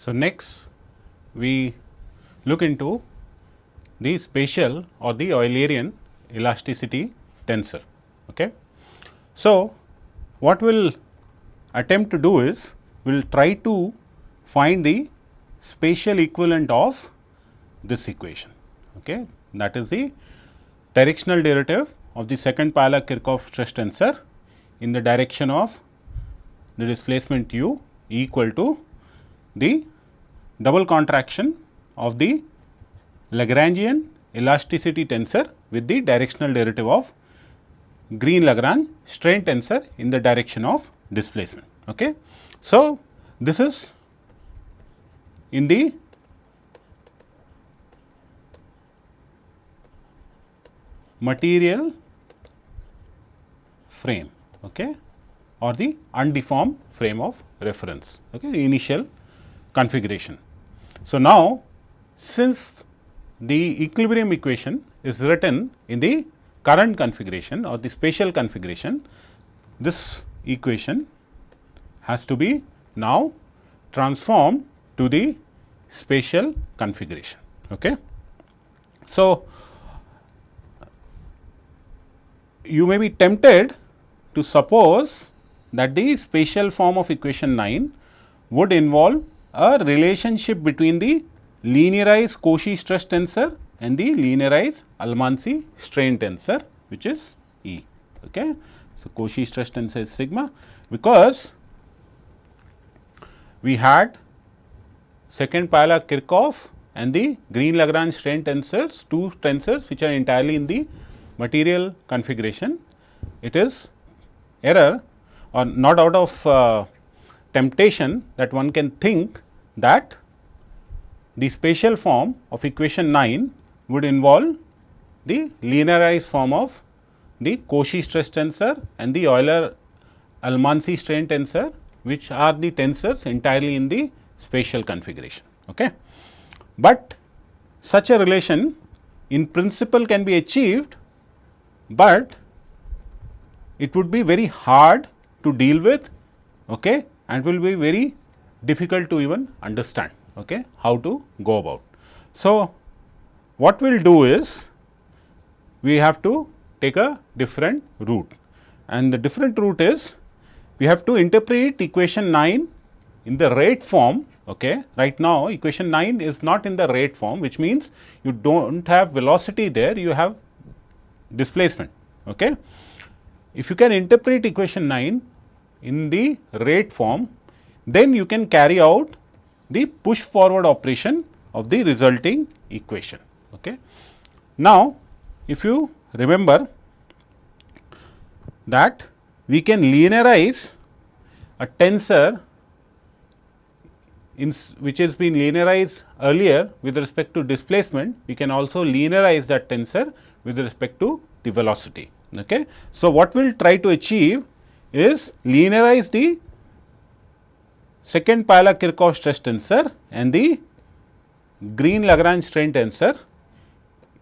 So, next we look into the spatial or the Eulerian elasticity tensor. Okay. So, what we will attempt to do is we will try to find the spatial equivalent of this equation. Okay. That is the directional derivative of the second Pavlov-Kirchhoff stress tensor in the direction of the displacement u equal to the double contraction of the Lagrangian elasticity tensor with the directional derivative of Green-Lagrange strain tensor in the direction of displacement. Okay. So, this is in the material frame, okay, or the undeformed frame of reference, okay, the initial configuration. So, now since the equilibrium equation is written in the current configuration or the spatial configuration, this equation has to be now transformed to the spatial configuration. Okay. So, you may be tempted to suppose that the spatial form of equation 9 would involve a relationship between the linearized Cauchy stress tensor and the linearized Almansi strain tensor, which is E. Okay. So, Cauchy stress tensor is sigma, because we had second Pavlov-Kirchhoff and the Green-Lagrange strain tensors, two tensors which are entirely in the material configuration. It is error or not out of temptation that one can think that the spatial form of equation 9 would involve the linearized form of the Cauchy stress tensor and the Euler-Almansi strain tensor, which are the tensors entirely in the spatial configuration. Okay. But such a relation in principle can be achieved, but it would be very hard to deal with, okay, and will be very difficult to even understand, okay, how to go about. So, what we will do is we have to take a different route, and the different route is we have to interpret equation 9 in the rate form. Okay. Right now equation 9 is not in the rate form, which means you do not have velocity there, you have displacement. Okay. If you can interpret equation 9 in the rate form, then you can carry out the push forward operation of the resulting equation. Okay. Now, if you remember that we can linearize a tensor which has been linearized earlier with respect to displacement, we can also linearize that tensor with respect to the velocity. Okay. So, what we will try to achieve is linearize the second Pavlov-Kirchhoff stress tensor and the Green-Lagrange strain tensor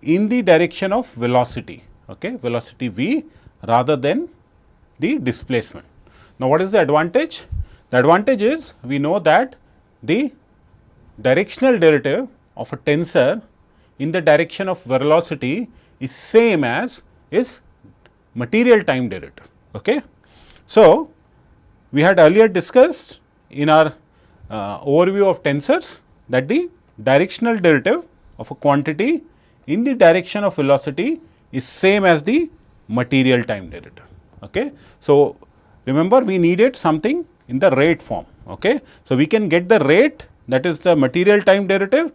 in the direction of velocity, okay, velocity v rather than the displacement. Now, what is the advantage? The advantage is we know that the directional derivative of a tensor in the direction of velocity is same as is material time derivative. Okay. So, we had earlier discussed in our overview of tensors that the directional derivative of a quantity in the direction of velocity is same as the material time derivative. Okay. So, remember we needed something in the rate form. Okay. So, we can get the rate, that is the material time derivative,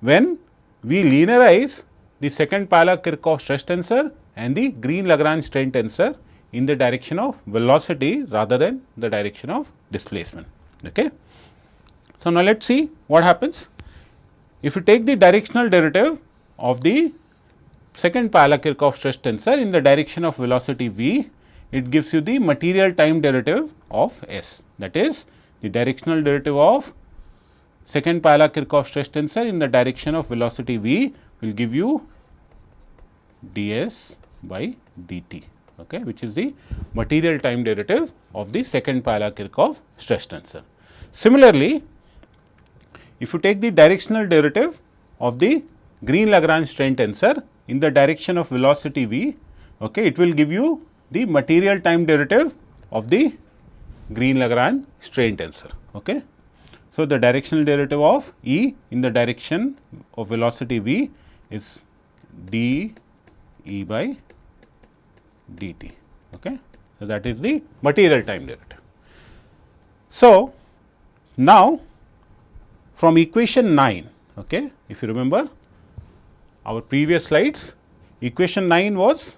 when we linearize the second Pavlov-Kirchhoff stress tensor and the Green-Lagrange strain tensor in the direction of velocity rather than the direction of displacement. Okay. So, now let us see what happens. If you take the directional derivative of the second Pavlov-Kirchhoff stress tensor in the direction of velocity v, it gives you the material time derivative of S, that is the directional derivative of second Pavlov-Kirchhoff stress tensor in the direction of velocity v will give you ds by dt, okay, which is the material time derivative of the second Pavlov-Kirchhoff stress tensor. Similarly, if you take the directional derivative of the Green Lagrange strain tensor in the direction of velocity v, okay, it will give you the material time derivative of the Green Lagrange strain tensor. Okay. So, the directional derivative of E in the direction of velocity v is d E by dt. Okay. So, that is the material time derivative. So, now from equation 9, okay, if you remember our previous slides, equation 9 was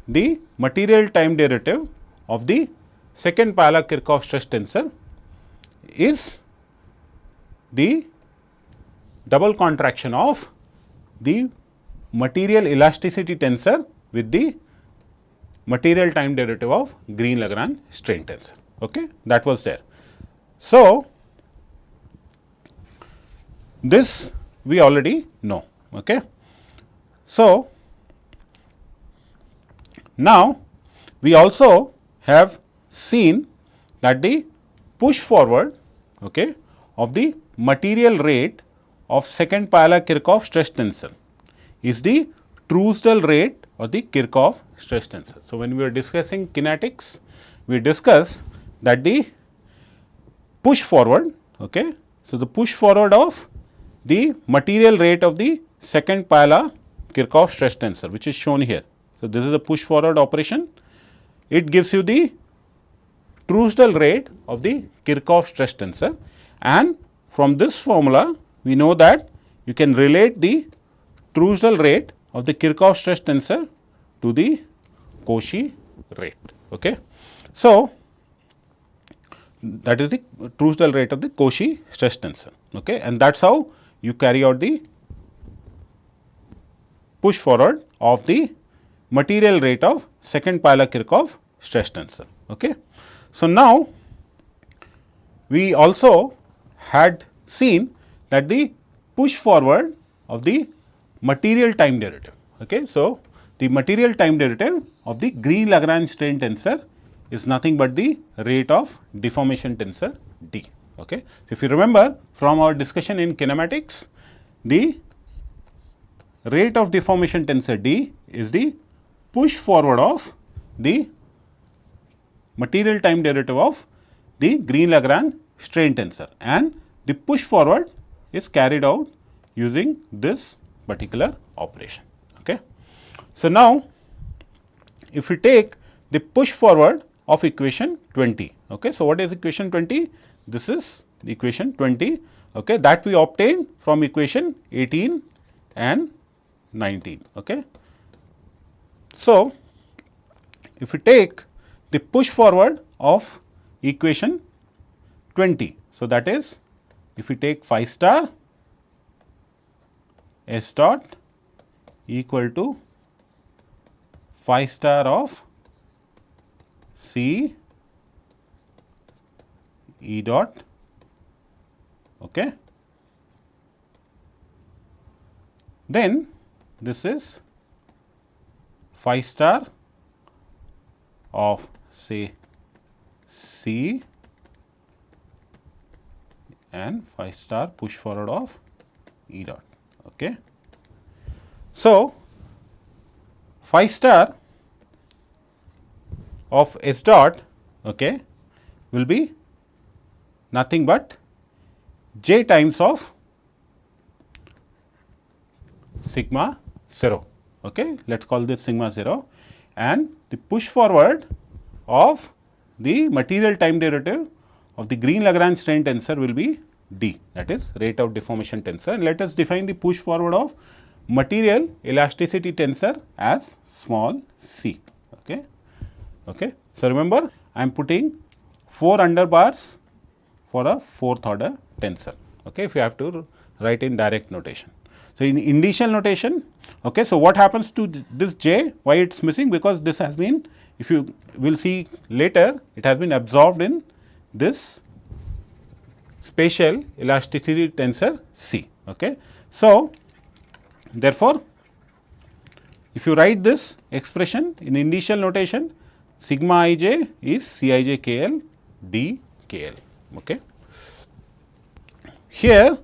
the material time derivative of the second Pala-Kirchhoff stress tensor is the double contraction of the material elasticity tensor with the material time derivative of Green Lagrange strain tensor. Okay, that was there. So, this we already know. Okay. So, now we also have seen that the push forward, okay, of the material rate of second Pala-Kirchhoff stress tensor is the Truesdell rate or the Kirchhoff stress tensor. So, when we were discussing kinetics, we discussed that the push forward, okay, so the push forward of the material rate of the second Pala-Kirchhoff stress tensor, which is shown here. So, this is a push forward operation. It gives you the Truesdell rate of the Kirchhoff stress tensor, and from this formula we know that you can relate the Truesdell rate of the Kirchhoff stress tensor to the Cauchy rate. Okay. So, that is the Truesdell rate of the Cauchy stress tensor, okay, and that is how you carry out the push forward of the material rate of second Pala-Kirchhoff stress tensor. Okay. So, now we also had seen that the push forward of the material time derivative. Okay. So, the material time derivative of the Green Lagrange strain tensor is nothing but the rate of deformation tensor d. Okay. So, if you remember from our discussion in kinematics, the rate of deformation tensor d is the push forward of the material time derivative of the Green Lagrange strain tensor, and the push forward is carried out using this particular operation. Okay. So, now if we take the push forward of equation 20. Okay. So, what is equation 20? This is the equation 20, okay, that we obtained from equation 18 and 19. Okay. So, if we take the push forward of equation 20, so that is if we take phi star S dot equal to phi star of C E dot, okay, then this is phi star of say C and phi star push forward of E dot. Okay. So, phi star of S dot, okay, will be nothing but j times of sigma 0. Okay. Let us call this sigma 0, and the push forward of the material time derivative of the Green Lagrange strain tensor will be d, that is rate of deformation tensor, and let us define the push forward of material elasticity tensor as small c. Okay. Okay. So, remember I am putting 4 underbars for a fourth order tensor, okay, if you have to write in direct notation. So, in initial notation, okay, so what happens to this j, why it is missing? Because this has been, if you will see later, it has been absorbed in this spatial elasticity tensor C. Okay. So, therefore, if you write this expression in initial notation, sigma ij is Cij KL d KL. Okay. Here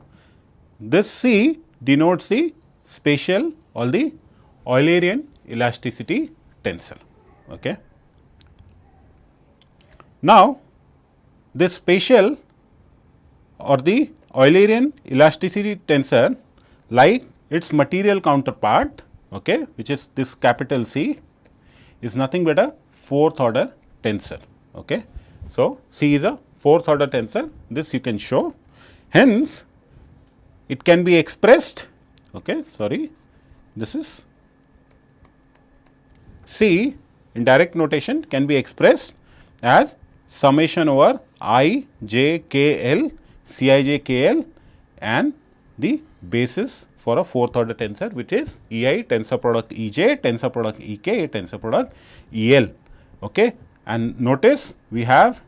this C denotes the spatial or the Eulerian elasticity tensor. Okay. Now, this spatial or the Eulerian elasticity tensor, like its material counterpart, okay, which is this capital C, is nothing but a fourth order tensor. Okay. So, C is a fourth order tensor, this you can show. Hence, it can be expressed, okay, sorry, this is C in direct notation can be expressed as summation over I j k l C I j k l and the basis for a fourth order tensor, which is E I tensor product E j, tensor product E k, tensor product E l. Okay. And notice we have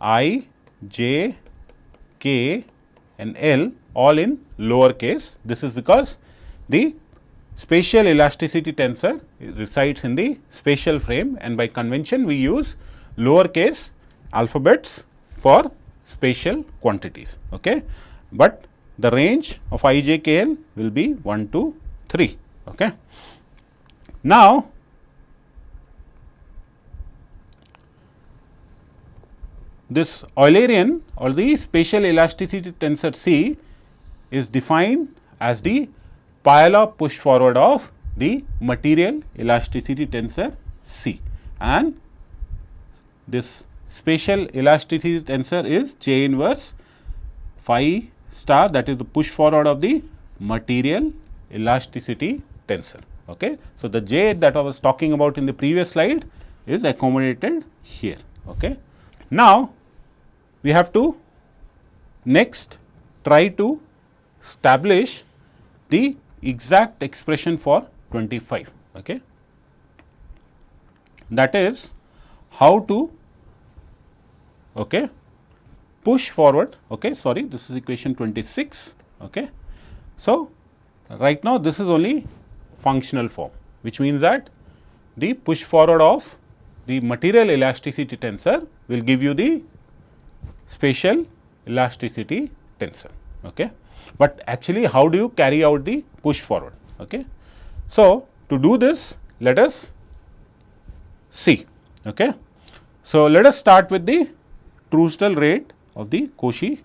I, j, k and l all in lower case. This is because the spatial elasticity tensor resides in the spatial frame, and by convention we use lower case alphabets for spatial quantities. Okay. But the range of I, j, k, l will be 1 to 3. Okay. Now, this Eulerian or the spatial elasticity tensor C is defined as the parallel push forward of the material elasticity tensor C, and this spatial elasticity tensor is J inverse phi star, that is the push forward of the material elasticity tensor. Okay. So, the J that I was talking about in the previous slide is accommodated here. Okay. Now, we have to next try to establish the exact expression for 25. Okay. That is how to push forward. Okay, sorry, this is equation 26. Okay. So, right now this is only functional form, which means that the push forward of the material elasticity tensor will give you the spatial elasticity tensor. Okay. But actually, how do you carry out the push forward? Okay. So, to do this, let us see. Okay. So, let us start with the Truesdell rate of the Cauchy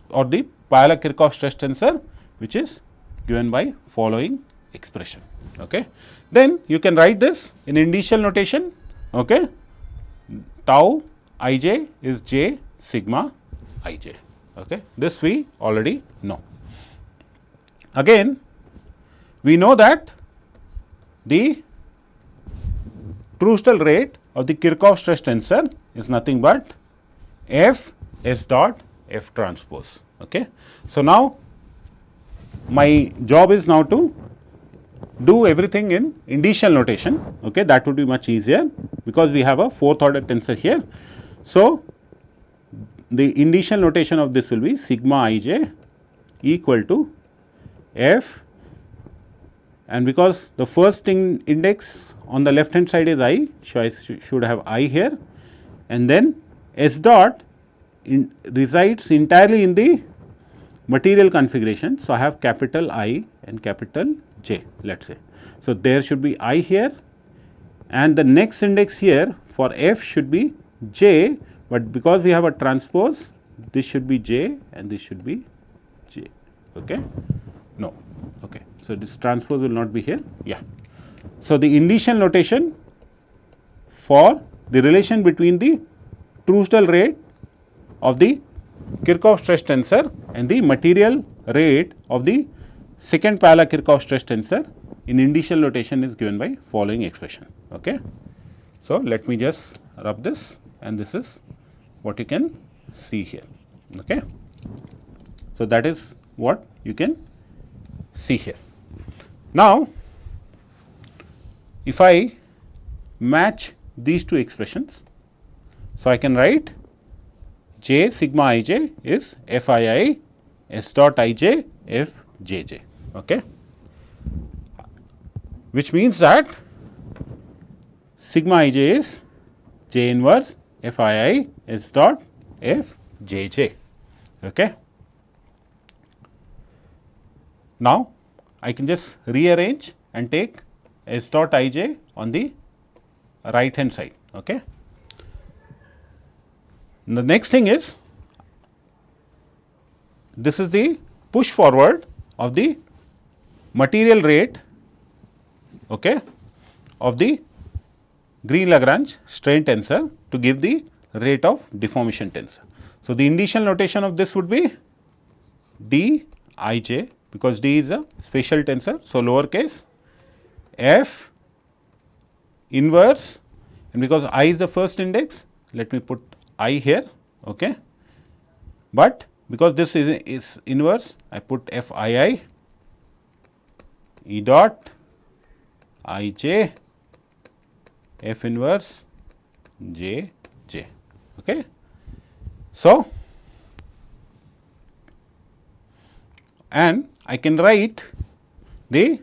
or the Piola-Kirchhoff stress tensor, which is given by following expression. Okay. Then you can write this in indicial notation. Okay. Tau I j is j sigma I j. Okay. This we already know. Again, we know that the Truesdell rate of the Kirchhoff stress tensor is nothing but F S dot F transpose. Okay. So, now my job is now to do everything in indicial notation. Okay. That would be much easier because we have a fourth order tensor here. So, the indicial notation of this will be sigma I j equal to F, and because the first index on the left hand side is I, so I should have I here, and then S dot resides entirely in the material configuration. So, I have capital I and capital J, let us say. So, there should be I here, and the next index here for F should be J, but because we have a transpose, this should be J and this should be J. Okay. No. Okay. So, this transpose will not be here. Yeah. So, the indicial notation for the relation between the Truesdell rate of the Kirchhoff stress tensor and the material rate of the second Piola-Kirchhoff stress tensor in indicial notation is given by following expression. Okay. So, let me just rub this, and this is what you can see here. Okay. So, that is what you can see here. Now, if I match these two expressions, so I can write J sigma I j is F I I S dot I j F j j. Okay. Which means that sigma I j is J inverse F I I S dot F j j. Okay. Now, I can just rearrange and take S dot I j on the right hand side. Okay. The next thing is, this is the push forward of the material rate, okay, of the Green-Lagrange strain tensor to give the rate of deformation tensor. So, the initial notation of this would be d I j, because d is a spatial tensor. So, lowercase f inverse, and because I is the first index, let me put I here, okay. But because this is inverse, I put f I e dot I j f inverse j j, okay. So, and I can write the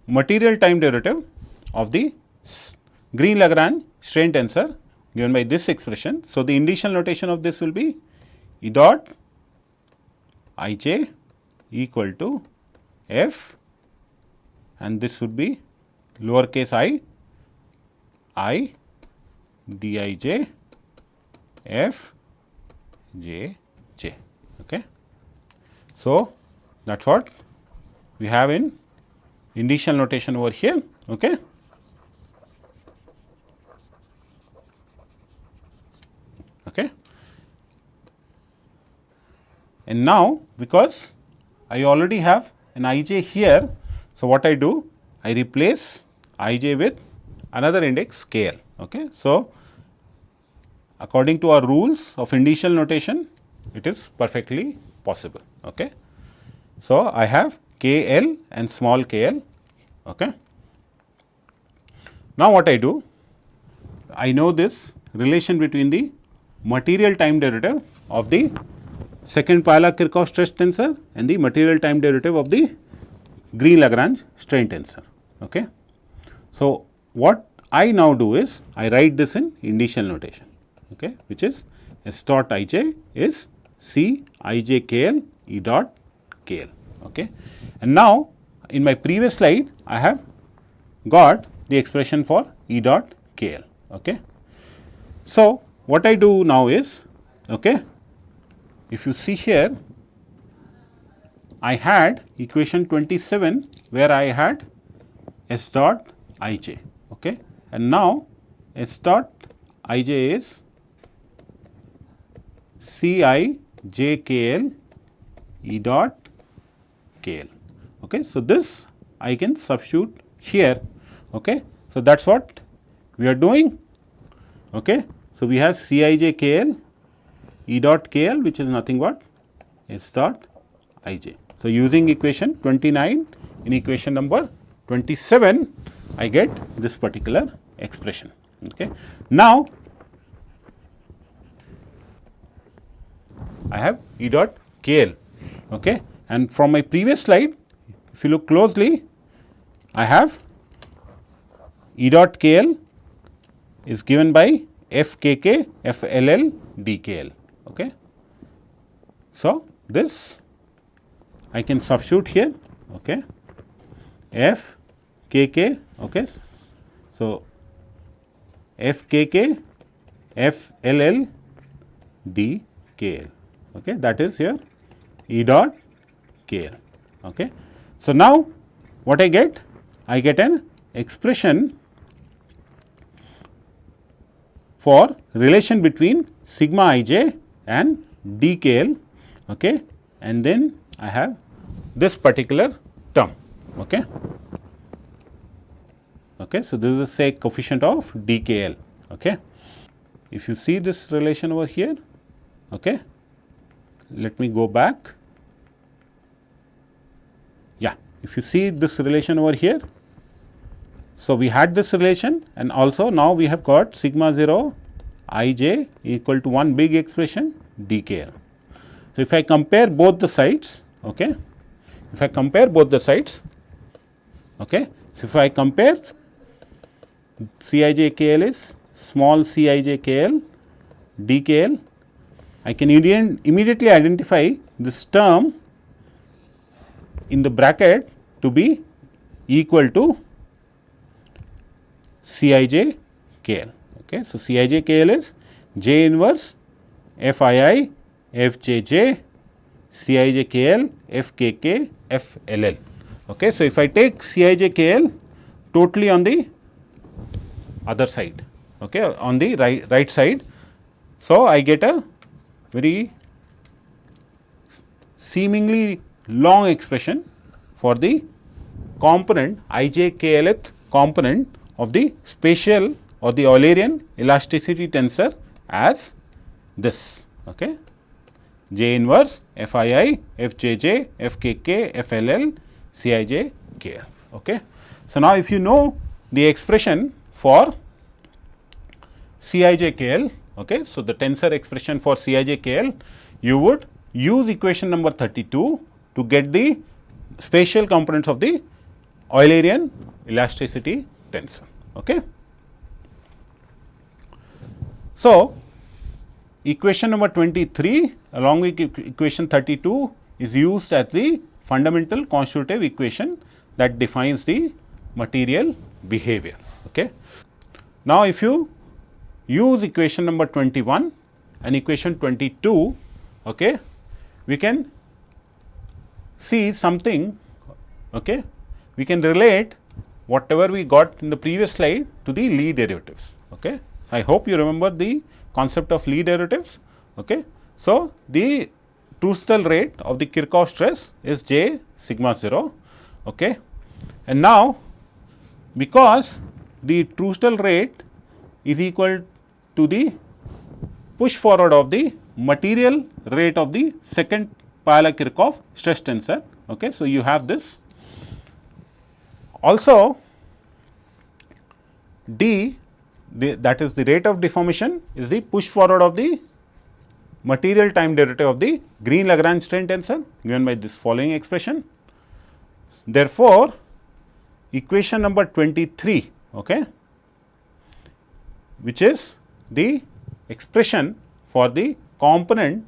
material time derivative of the Green-Lagrange strain tensor given by this expression. So, the initial notation of this will be E dot I j equal to f, and this would be lowercase I d I j f j j, okay. So, that is what we have in initial notation over here, okay. Okay. And now, because I already have an I j here, so what I do? I replace I j with another index k l, okay. So, according to our rules of initial notation, it is perfectly possible, okay. So, I have k l and small k l, okay. Now, what I do? I know this relation between the material time derivative of the second Pavlov-Kirchhoff stress tensor and the material time derivative of the Green-Lagrange strain tensor, okay. So, what I now do is I write this in initial notation, okay, which is S dot I j is C I j k l E dot k l, okay. And now, in my previous slide I have got the expression for E dot k l, okay. So, what I do now is, okay, if you see here, I had equation 27 where I had S dot I j, okay, and now S dot I j is C I j k l E dot k l, okay. So, this I can substitute here, okay. So, that is what we are doing, okay. So, we have C I j k l E dot k l, which is nothing but S dot I j. So, using equation 29 in equation number 27, I get this particular expression, okay. Now, I have E dot k l, okay, and from my previous slide, if you look closely, I have E dot k l is given by f k k f l l d k l, okay. So, this I can substitute here, okay, f k k, okay. So, f k k f l l d k l, okay, that is here E dot k l, okay. So, now what I get? I get an expression for relation between sigma I j and d k l, okay, and then I have this particular term, okay. Okay, so, this is say coefficient of d k l, okay. If you see this relation over here, okay, let me go back. Yeah, if you see this relation over here, so we had this relation, and also now we have got sigma 0 I j equal to one big expression d k l. So, if I compare both the sides, okay, if I compare both the sides, okay, so if I compare C I j k l is small c I j k l d k l, I can immediately identify this term in the bracket to be equal to Cij KL. Okay. So, Cij KL is J inverse Fii Fjj Cij KL Fkk Fll. Okay. So, if I take Cij KL totally on the other side, okay, on the right side. So, I get a very seemingly long expression for the component ijklth component of the spatial or the Eulerian elasticity tensor as this, okay, J inverse Fii Fjj Fkk Fll Cij KL. Okay. So, now if you know the expression for Cij KL, okay, so the tensor expression for Cij KL, you would use equation number 32 to get the spatial components of the Eulerian elasticity tensor. Okay. So, equation number 23 along with equation 32 is used as the fundamental constitutive equation that defines the material behavior. Okay. Now, if you use equation number 21 and equation 22, okay, we can see something, okay, we can relate whatever we got in the previous slide to the Lie derivatives. Okay. I hope you remember the concept of Lie derivatives. Okay. So, the Truesdell rate of the Kirchhoff stress is J sigma 0. Okay. And now, because the Truesdell rate is equal to the push forward of the material rate of the second Payala-Kirchhoff stress tensor. Okay. So, you have this. Also, d, that is the rate of deformation, is the push forward of the material time derivative of the Green-Lagrange strain tensor given by this following expression. Therefore, equation number 23, okay, which is the expression for the component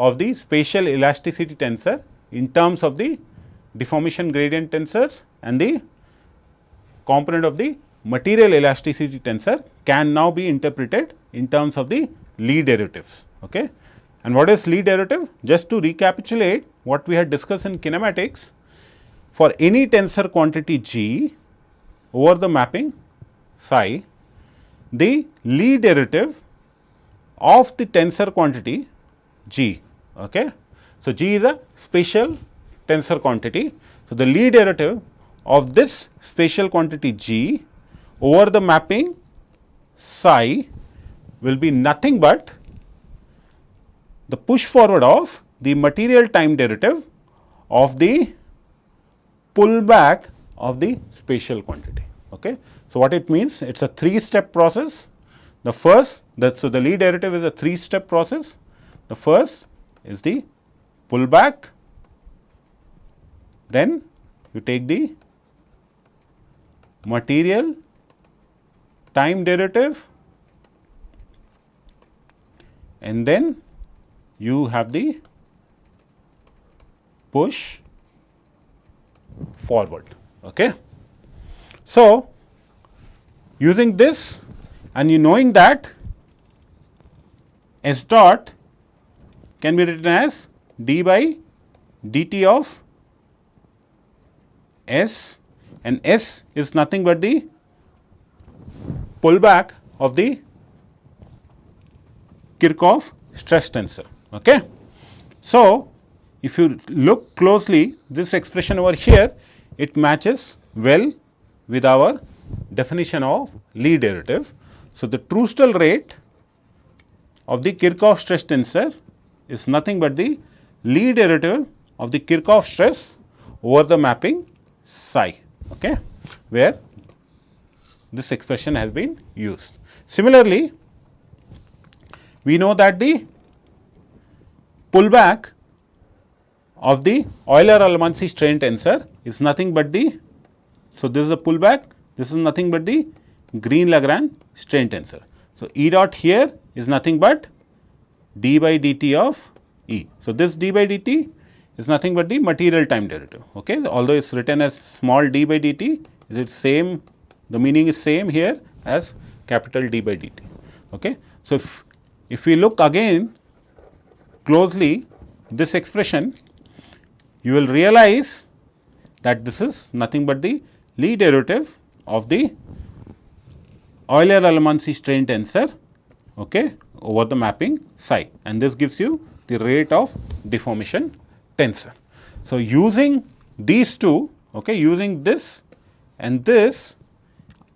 of the spatial elasticity tensor in terms of the deformation gradient tensors and the component of the material elasticity tensor can now be interpreted in terms of the Lie derivatives. Okay. And what is Lie derivative? Just to recapitulate what we had discussed in kinematics, for any tensor quantity G over the mapping psi, the Lie derivative of the tensor quantity G. Okay. So, G is a spatial tensor quantity. So, the Lie derivative of this spatial quantity G over the mapping psi will be nothing but the push forward of the material time derivative of the pullback of the spatial quantity. Okay. So, what it means? It is a 3-step process. The first, so the Lie derivative is a 3-step process. The first is the pullback, then you take the material time derivative, and then you have the push forward. Okay. So, using this and you knowing that S dot can be written as d by dt of S, and S is nothing but the pullback of the Kirchhoff stress tensor. Okay. So, if you look closely, this expression over here, it matches well with our definition of Lie derivative. So, the Truesdell rate of the Kirchhoff stress tensor is nothing but the Lie derivative of the Kirchhoff stress over the mapping psi, okay, where this expression has been used. Similarly, we know that the pullback of the Euler-Almansi strain tensor is nothing but the, so this is the pullback, this is nothing but the Green-Lagrange strain tensor. So, E dot here is nothing but d by dt of E. So, this d by dt is nothing but the material time derivative. Okay, although it is written as small d by dt, it is same, the meaning is same here as capital D by dt. Okay. So, if we look again closely this expression, you will realize that this is nothing but the Lie derivative of the Euler-Allemans strain tensor, okay, over the mapping psi, and this gives you the rate of deformation tensor. So, using these two, okay, using this and this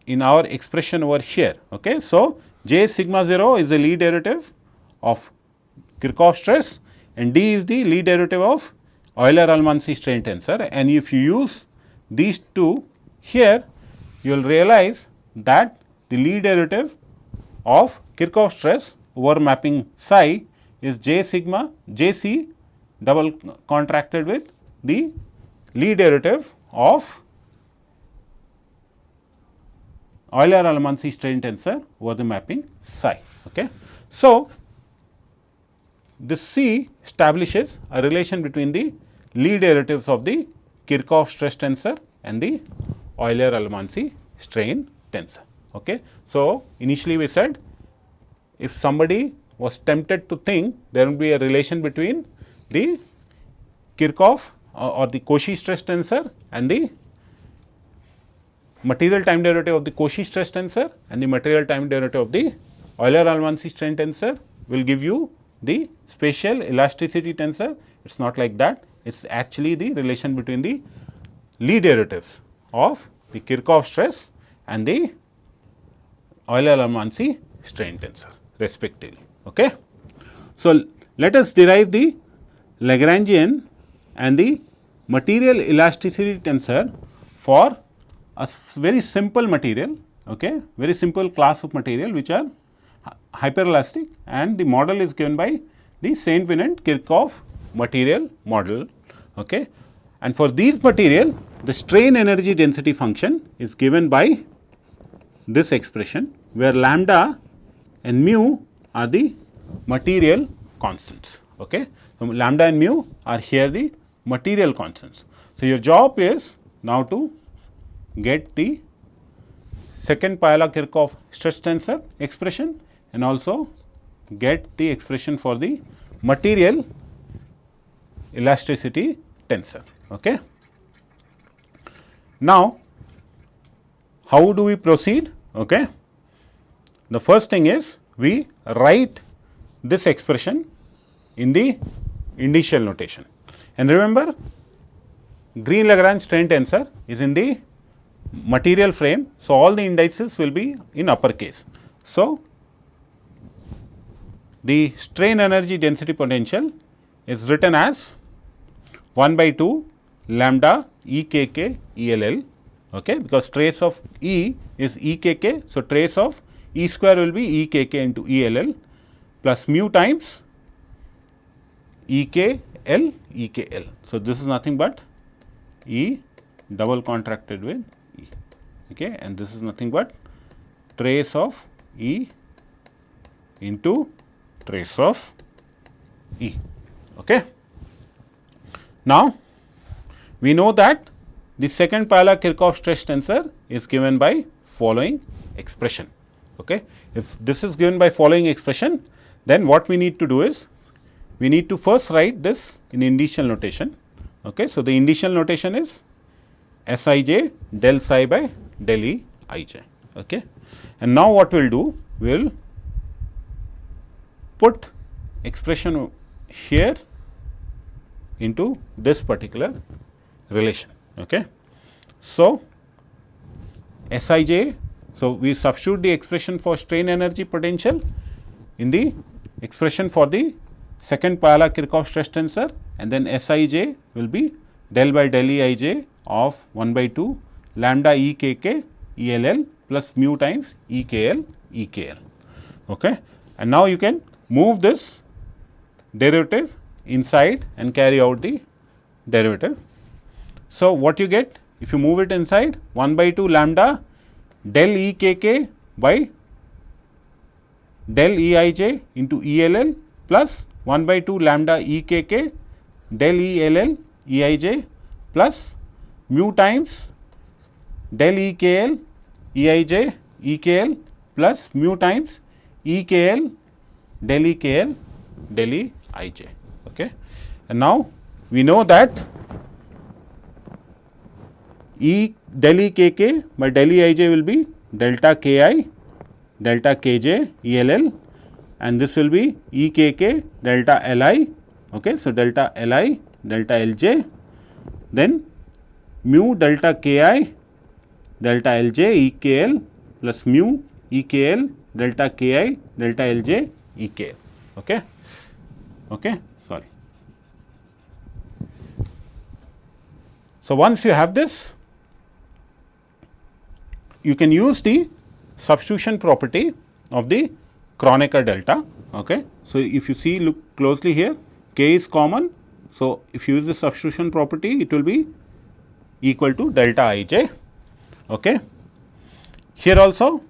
in our expression over here. Okay. So, J sigma 0 is the Lie derivative of Kirchhoff stress and D is the Lie derivative of Euler-Allemans strain tensor, and if you use these two here, you will realize that the Lie derivative of Kirchhoff stress over mapping psi is J sigma J C double contracted with the Lie derivative of Euler-Allemans strain tensor over the mapping psi. Okay. So, this C establishes a relation between the Lie derivatives of the Kirchhoff stress tensor and the Euler-Allemans strain tensor. Okay. So, initially we said if somebody was tempted to think there will be a relation between the Kirchhoff or the Cauchy stress tensor and the material time derivative of the Cauchy stress tensor and the material time derivative of the Euler-Allemans strain tensor will give you the spatial elasticity tensor. It is not like that, it is actually the relation between the Lie derivatives of the Kirchhoff stress and the Euler-Allemans strain tensor respectively. Okay. So, let us derive the Lagrangian and the material elasticity tensor for a very simple material, okay, very simple class of material which are hyperelastic, and the model is given by the Saint-Venant-Kirchhoff material model. Okay. And for these material, the strain energy density function is given by this expression, where lambda and mu are the material constants. Okay. So, lambda and mu are here the material constants. So, your job is now to get the second Piola-Kirchhoff stress tensor expression and also get the expression for the material elasticity tensor. Okay. Now, how do we proceed? Okay. The first thing is we write this expression in the indicial notation, and remember Green-Lagrange strain tensor is in the material frame. So, all the indices will be in uppercase. So, the strain energy density potential is written as 1 by 2 lambda E k k E L L, okay, because trace of E is E k k. So, trace of E square will be E k k into E L L plus mu times E k L E k L. So, this is nothing but E double contracted with E, okay, and this is nothing but trace of E into trace of E. Okay. Now, we know that the second Piola-Kirchhoff stress tensor is given by following expression. Okay. If this is given by following expression, then what we need to do is we need to first write this in indicial notation. Okay. So, the indicial notation is Sij del psi by del E ij. Okay. And now, what we will do, we will put expression here into this particular relation. Okay. So, Sij, so we substitute the expression for strain energy potential in the expression for the second Piola-Kirchhoff stress tensor, and then Sij will be del by del E ij of 1 by 2 lambda E k k E L L plus mu times E k L E k L. Okay. And now, you can move this derivative inside and carry out the derivative. So, what you get if you move it inside, 1 by 2 lambda del E k k by del E I j into E L L plus 1 by 2 lambda E k k del ELL Eij plus mu times del EKL Eij EKL plus mu times EKL del EKL del Eij. Okay. And now we know that E del EKK by del Eij will be delta Ki delta Kj ELL, and this will be EKK delta Li. Okay. So, delta Li delta Lj, then mu delta Ki delta Lj EKL plus mu EKL delta Ki delta Lj EKL. Okay. Okay. Sorry. So, once you have this, you can use the substitution property of the Kronecker delta. Okay. So, if you see, look closely here, K is common. So, if you use the substitution property, it will be equal to delta Ij. Okay. Here also,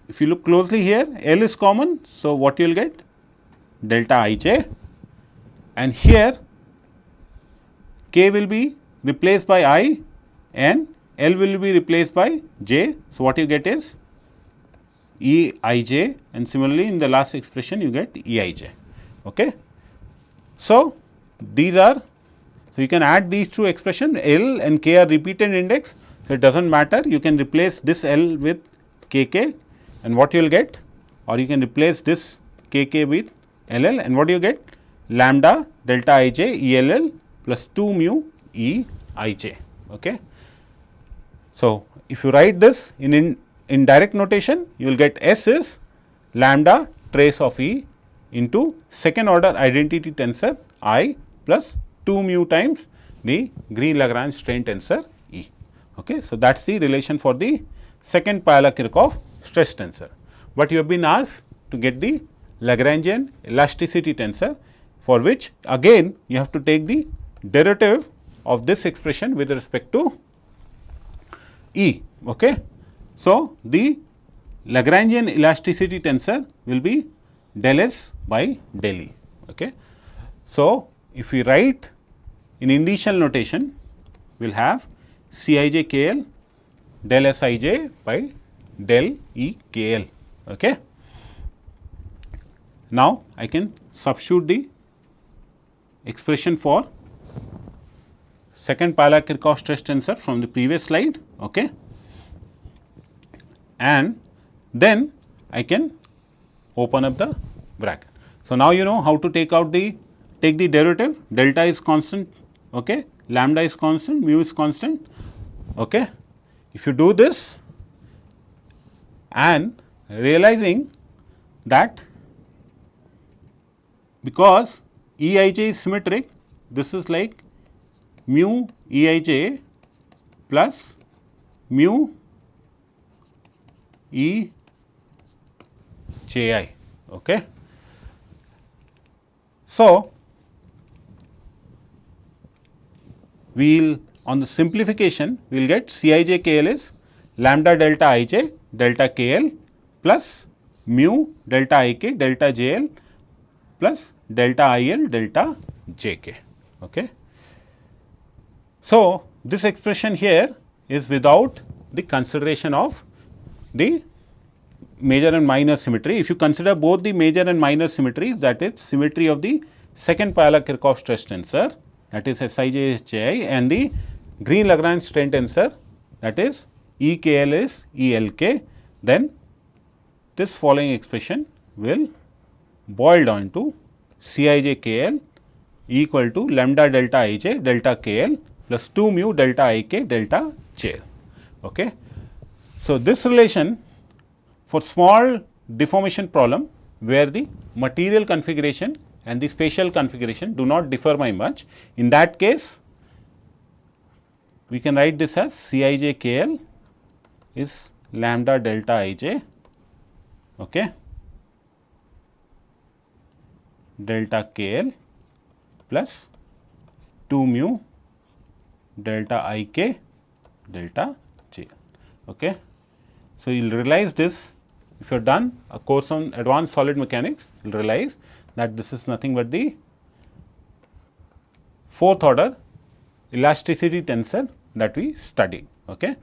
if you look closely here, L is common. So, what you will get? Delta Ij, and here K will be replaced by I and L will be replaced by J. So, what you get is Eij, and similarly in the last expression you get Eij. Okay. So, these are, so you can add these two expressions. L and K are repeated index. So, it does not matter, you can replace this L with Kk, and what you will get, or you can replace this Kk with LL, and what do you get? Lambda delta Ij ELL plus 2 mu Eij. Okay. So, if you write this in direct notation, you will get S is lambda trace of E into second order identity tensor I plus 2 mu times the Green-Lagrange strain tensor E. Okay. So, that is the relation for the second Piola-Kirchhoff stress tensor, but you have been asked to get the Lagrangian elasticity tensor, for which again you have to take the derivative of this expression with respect to E. Okay. So, the Lagrangian elasticity tensor will be del S by del E. Okay. So, if we write in indicial notation, we will have Cij KL del Sij by del E KL. Okay. Now, I can substitute the expression for second Piola-Kirchhoff stress tensor from the previous slide. Okay. And then I can open up the bracket. So, now you know how to take the derivative. Delta is constant, okay, lambda is constant, mu is constant. Okay. If you do this and realizing that because Eij is symmetric, this is like mu Eij plus mu Eji. Okay. So, we will on the simplification we will get Cij KL is lambda delta Ij delta KL plus mu delta Ik delta JL plus delta IL delta JK. Okay. So, this expression here is without the consideration of the major and minor symmetry. If you consider both the major and minor symmetries, that is symmetry of the second Piola-Kirchhoff stress tensor, that is Sij is Ji, and the Green-Lagrange strain tensor, that is EKL is ELK, then this following expression will boil down to Cij KL equal to lambda delta Ij delta KL plus 2 mu delta Ik delta JL. Okay. So, this relation for small deformation problem where the material configuration and the spatial configuration do not differ by much, in that case we can write this as Cij KL is lambda delta Ij, okay, delta KL plus 2 mu delta Ik delta JL. Okay. So, you will realize this if you have done a course on advanced solid mechanics, you will realize that this is nothing but the fourth order elasticity tensor that we studied. Okay.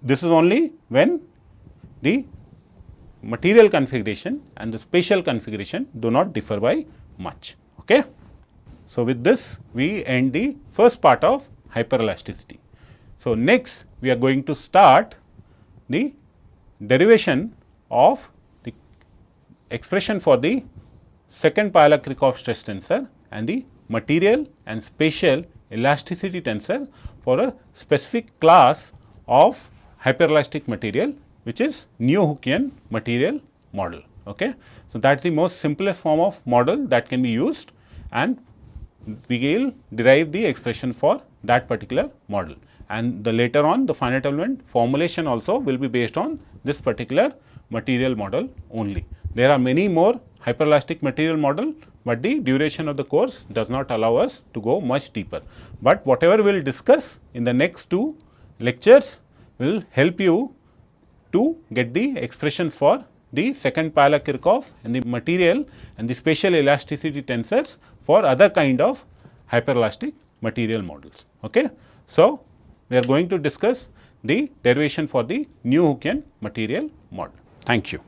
This is only when the material configuration and the spatial configuration do not differ by much. Okay. So, with this we end the first part of hyperelasticity. So, next we are going to start the derivation of the expression for the second Piola-Kirchhoff stress tensor and the material and spatial elasticity tensor for a specific class of hyperelastic material, which is Neo-Hookean material model. Okay. So, that is the most simplest form of model that can be used, and we will derive the expression for that particular model, and the later on the finite element formulation also will be based on this particular material model only. There are many more hyperelastic material model, but the duration of the course does not allow us to go much deeper. But whatever we will discuss in the next 2 lectures will help you to get the expressions for the second Piola-Kirchhoff and the material and the spatial elasticity tensors for other kind of hyperelastic material models. Okay. So, we are going to discuss the derivation for the Neo-Hookean material model. Thank you.